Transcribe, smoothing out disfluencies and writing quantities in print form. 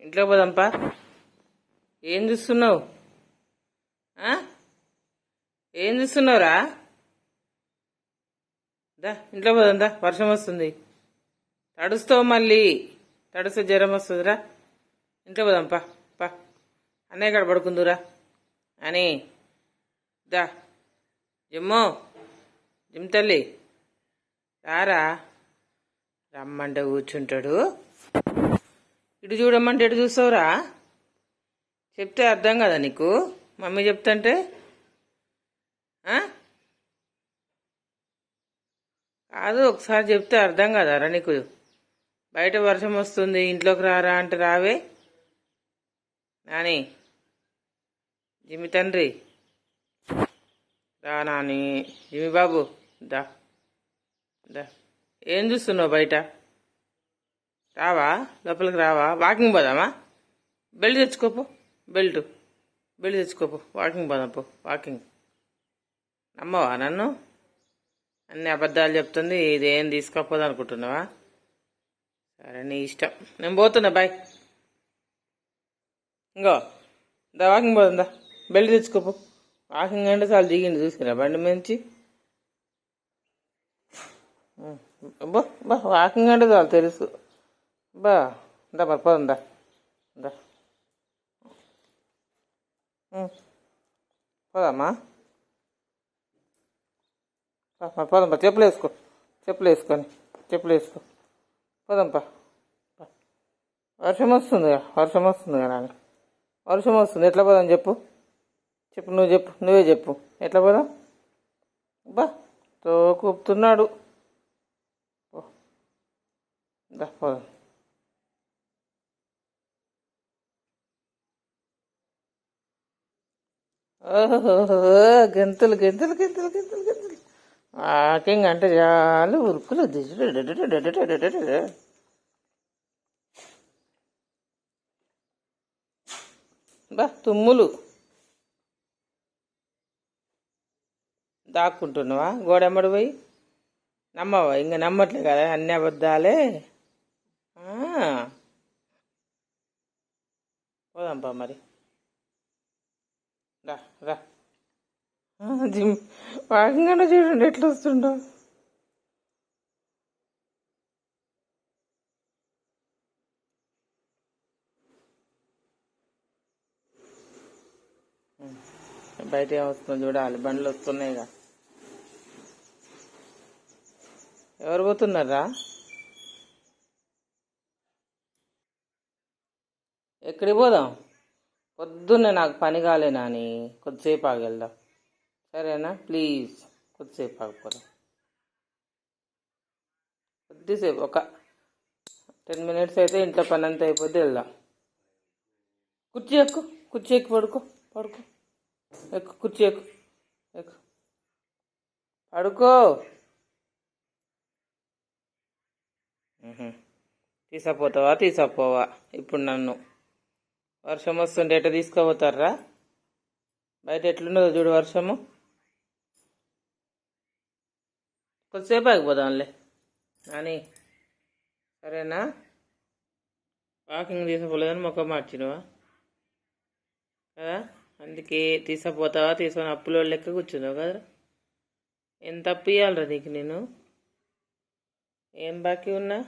ఇంట్లో పోదాంపా. ఏం చూస్తున్నావు? ఏం చూస్తున్నావురా? దా ఇంట్లో పోదాం దా, వర్షం వస్తుంది. తడుస్తావు మళ్ళీ, తడుస్తే జ్వరం వస్తుందిరా. ఇంట్లో పోదాంపా పా. అన్నయ్య కాడ పడుకుందురా అని. దా జమ్మో, జిమ్ తల్లి రారా. రమ్మంటే కూర్చుంటాడు, ఇటు చూడమ్మంటే ఎటు చూస్తావురా? చెప్తే అర్థం కదా నీకు? మమ్మీ చెప్తంటే కాదు, ఒకసారి చెప్తే అర్థం కదారా నీకు? బయట వర్షం వస్తుంది, ఇంట్లోకి రారా అంటే రావే. నాని, జిమి తండ్రి రా. నాని, జిమి బాబు దా దా. ఏం చూస్తున్నావు బయట? రావా లోపలికి? రావా? వాకింగ్ పోదామా? బెల్ట్ తెచ్చుకోపో, బెల్ట్ తెచ్చుకోపో. వాకింగ్ పోదాం పో, వాకింగ్. నమ్మవా నన్ను? అన్ని అబద్ధాలు చెప్తుంది, ఇదేం తీసుకోపోదు అనుకుంటున్నావా? సరే నీ ఇష్టం, నేను పోతున్నా బాయ్. ఇంకో దా, వాకింగ్ పోదాం దా. బెల్ట్ తెచ్చుకోపో. వాకింగ్ అంటే చాలా దిగింది చూసిరా బండి మంచి. బా వాకింగ్ అంటే చాలు తెలుసు బా. దా మరి పోదాం దా దా. పోదామా? పోదాంపా. చెప్పులు వేసుకో, చెప్పులు వేసుకో. పోదాంపా. వర్షం వస్తుంది నాన్న. వర్షం వస్తుంది, ఎట్లా పోదాం చెప్పు? నువ్వే చెప్పు ఎట్లా పోదాం? బా తో కూపుతున్నాడు. దా పోదాం. ఓహో, గెంతులు. వాకింగ్ అంటే చాలు ఉరుకులు. బా తుమ్ములు. దాక్కుంటున్నావా గోడెమ్మడి పోయి? నమ్మవా? ఇంకా నమ్మట్లే కదా, అన్ని అబద్ధాలే. పోదాంపా మరి. రా రా. జిమ్ వాకింగ్ అంటే చూడండి ఎట్లా వస్తుండో. బయట ఏమొస్తుందో చూడాలి, బండ్లు వస్తున్నాయిగా. ఎవరు పోతున్నారా? ఎక్కడికి పోదాం? పొద్దున్నే నాకు పని కాలే నాని, కొద్దిసేపు ఆగెళ్దాం సరేనా? ప్లీజ్ కొద్దిసేపు ఆగిపోదాం. కొద్దిసేపు, ఒక 10 minutes అయితే ఇంట్లో పని అంతా అయిపోతే వెళ్దాం. కుర్చీ ఎక్కు, పడుకో. ఎక్కు, కుర్చీ ఎక్కు, పడుకో. తీసపోవా ఇప్పుడు నన్ను? వర్షం వస్తుంటే ఎట్లా తీసుకోపోతారా? బయట ఎట్లున్నదో చూడు వర్షము. కొద్దిసేపు ఆగిపోదాంలే అని, సరేనా? వాకింగ్ తీసుకోలేదని ముఖం మార్చినవా కదా, అందుకే తీసుకొని అప్పులో లెక్క కూర్చున్నావు కదా. ఎంత అప్పు ఇవ్వాలరా నీకు? నేను ఏం బాకీ ఉన్నా?